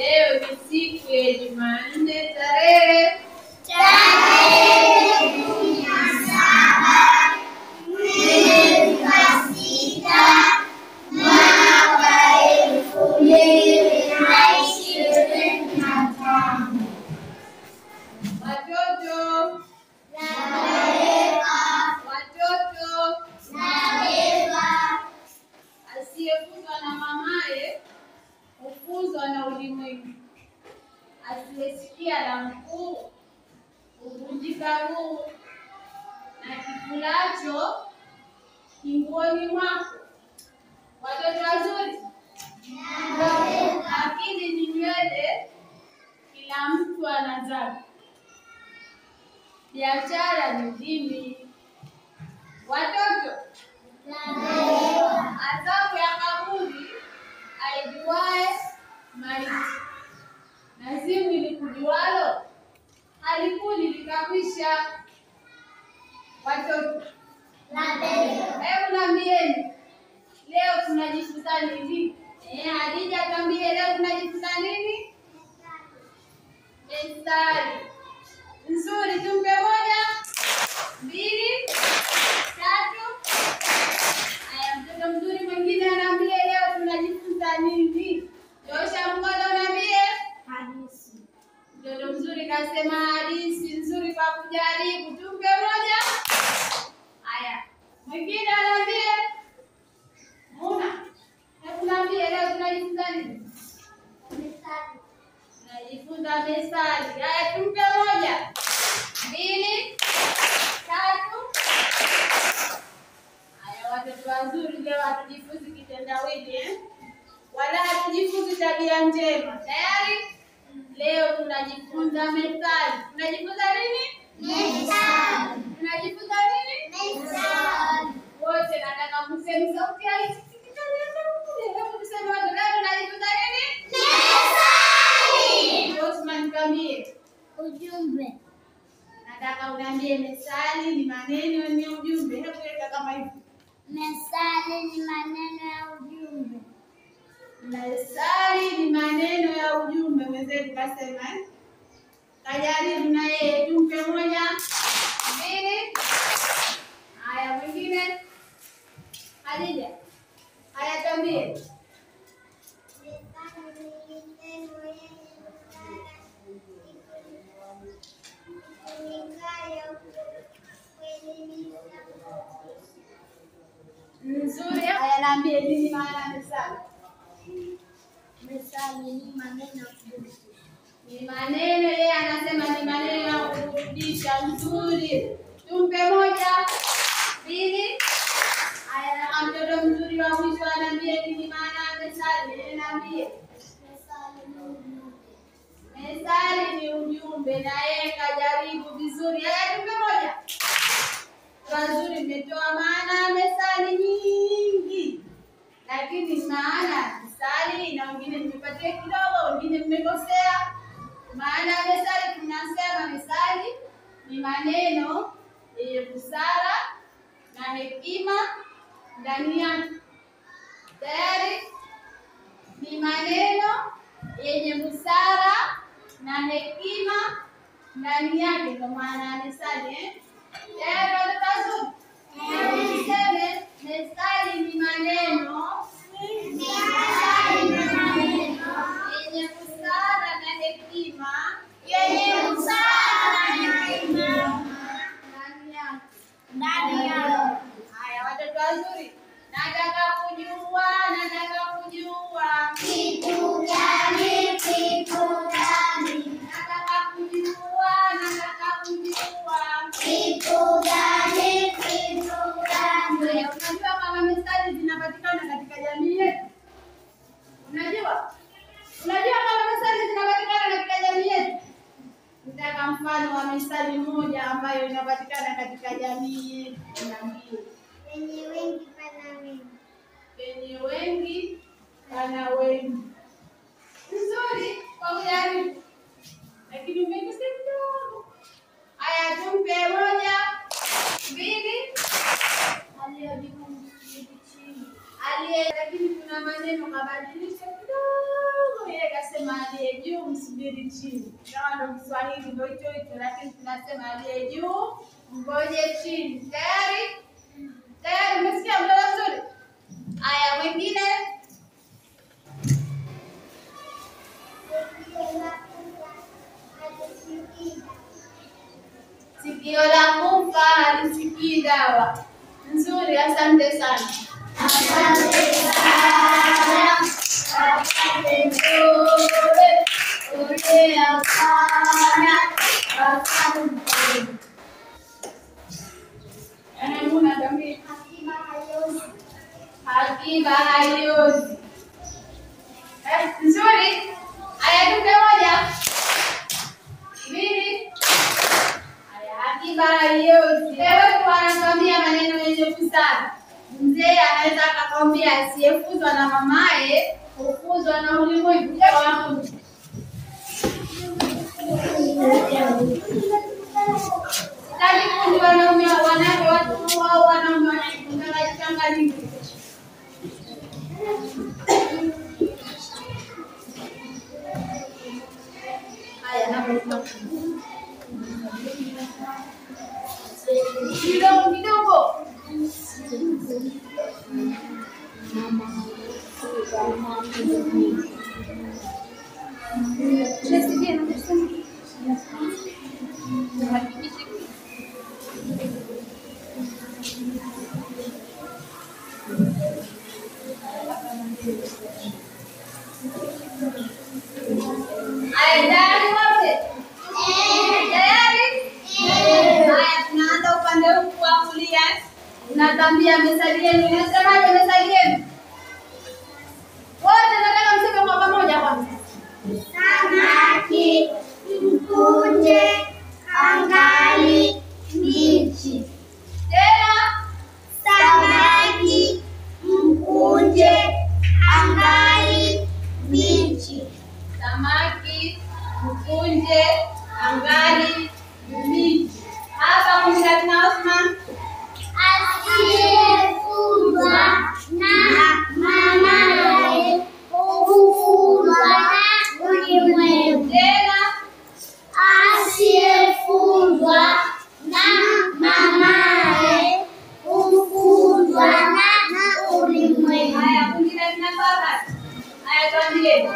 Leo ni siku ya Jumanne tarehe 17 mwezi wa 6 mwaka wa 2025. Watoto asiyefuzwa na mamaye hufuzwa na ulimwengu. Asiyesikia la mkuu huvunjika guu, na kikulacho kinguoni mwako. Watoto wazuri, akili ni nywele, kila mtu ana zake. Biashara ni ulimi. Watoto, adhabu ya kaburi aijuaye maiti, na zimu likujualo halikuli likakwisha. Watoto, hebu niambieni, leo tunajifunza nini? Hadija, tuambie leo tunajifunza nini? Methali. Nzuri, tumpe 1, 2, 3. Haya, mtoto mzuri mwingine anaambia leo tunajifunza nini? Nyosha mkono unaambie. Hadithi. Mtoto mzuri kasema hadithi. Nzuri kwa kujaribu. Tumpe 1. Haya, mwingine anaambia. Muna, hebu niambie leo tunajifunza nini? Methali. Tunajifunza methali. Haya, tumpe 1, 2, 3. Haya, watoto wazuri, leo hatujifunzi kitendawili wala hatujifunzi tabia njema. Tayari? Leo tunajifunza methali. Tunajifunza nini? Methali. Tunajifunza nini? Methali. Wote nataka mseme sauti ya hizi. Hebu tuseme wote, leo tunajifunza nini? Methali. Osman, niambie. Ujumbe. Nataka uniambie methali ni maneno yenye ujumbe. Hebu weka kama hivi. Methali ni maneno ya ujumbe. Methali ni maneno ya ujumbe. Mwenzetu kasema kajaribu na yeye. Tumpe 1, 2. Haya, mwingine. Hadija, haya tuambie. Nzuri. Haya, naambie nini maana ya methali? Methali ni maneno ya ujumbe. Ni maneno, yeye anasema ni maneno ya kurudisha. Nzuri. Tumpe 1, 2. Haya, na mtoto mzuri wa mwisho anaambia nini maana ya methali? Yeye naambie. Methali ni ujumbe, na yeye kajaribu vizuri. Haya, tumpe 1. Wazuri, mmetoa maana ya methali nyingi, lakini maana ya methali na wengine nimepatia kidogo, wengine mmekosea. Maana ya methali tunasema methali ni maneno yenye busara na hekima ndani yake. Tayari? Ni maneno yenye busara na hekima ndani yake, ndio maana ya methali. Tayari watoto wazuri? Tuseme methali ni maneno yenye busara na hekima ndani yake. Haya, watoto wazuri, nataka kujua Kitu gani? Kitu gani? nataka kujua Kitu gani? Kitu gani? Unajua kama methali zinapatikana katika jamii yetu? Unajua kama methali zinapatikana katika jamii yetu? Nataka mfano wa methali moja ambayo inapatikana katika jamii yetu. Niambie. Penye wengi pana wengi. Penye wengi pana wengi. Nzuri kwa kujaribu, lakini umekosea kidogo. Haya, tumpe 1, 2. Lakini kuna maneno kabadilisha kidogo, yeye kasema aliye msubiri chini. Kama ndo Kiswahili ndio hicho hicho, lakini tunasema aliye juu ngoje chini. Tayari? Tayari umesikia mdomo mzuri? Haya, mwingine. Sikio la kufa halisikii dawa. Nzuri, asante sana. Asante sana. Asante nzuri. Ulea sana. Asante. Muna dami. Hakiba haiozi. Nzuri. Aya, tupe moja. Mbili. Hakiba haiozi. Leo tunakwambia maneno yenye busara. Mzee anaweza akakwambia asiyefuzwa na mamaye hufuzwa na ulimwengu. Wangu. Sitaki kundi wanaume wanawake watu wao wanaume wanachanganyika. Haya, hapo kidogo. Natambia methali yenu. Unasemaje methali yenu? Wote nataka mseme kwa pamoja kwanza. Samaki mkunje angali mbichi. Tena samaki mkunje angali mbichi. Samaki mkunje angali mbichi. Hapa kuna Osman. Asiyefuzwa na mamaye hufuzwa na ulimwengu. Tena asiyefuzwa na mamaye hufuzwa na ulimwengu. Haya, mwingine tunapata. Haya, tuambie.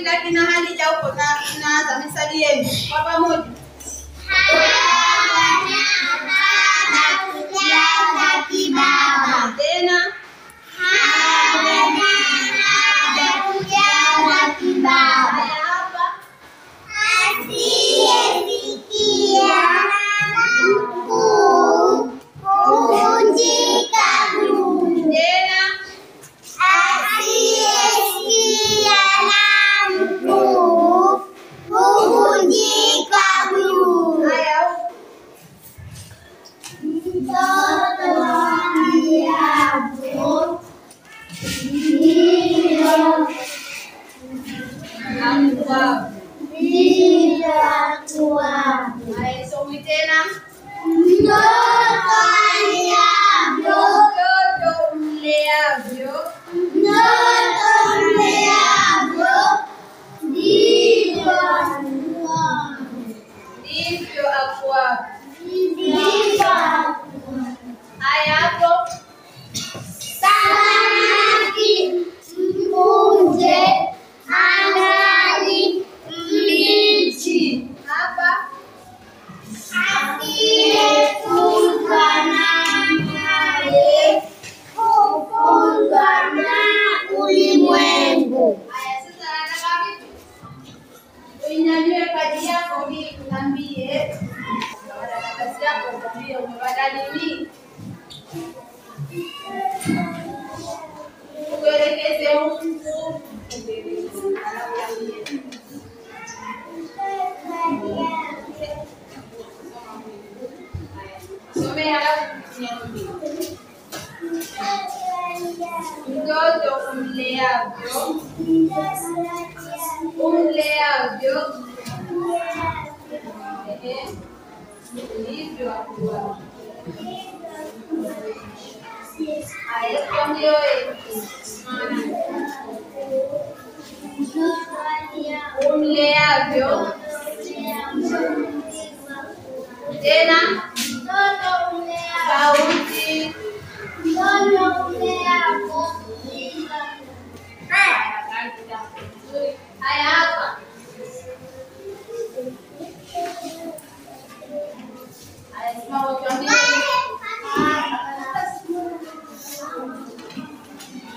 Lakini hali ya huko na tunaanza methali yenu kwa pamoja. Kujaza kibaba. Tena kujaza kibaba. Hapa asiyesikia mkuu huvunjika guu. Tena asiyesikia mkuu huvunjika guu. Haya, mtoto aliapo ndivyo akuavyo. Haya, somi tena. Mtoto aliavyo, mtoto umleavyo, mtoto umleavyo ndivyo akuavyo. Ndivyo kwa. Haya hapo. Samaki, mpunje, angali, mbichi. Hapa. Asiyefungwa naye hufungwa na ulimwengu. Haya sasa nataka vipi? Uinyanyue kadi yako hii uniambie. Karatasi yako uniambie umepata nini? Uelekeze huku. Somea halafu mtoto umleavyo ndivyo akuwa. Haya ndio umleavyo tena sauti haya hapa. Haya simama tuambie.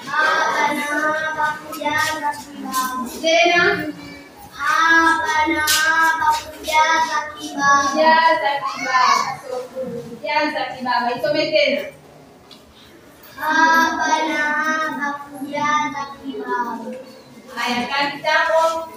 Hapa na hapa kujaza kibaba. Tena Hapa na hapa kujaza kibaba. jaza kibaba. Jaza kibaba. Isome tena. Hapa na hapa kujaza kibaba. Haya kaa kitako.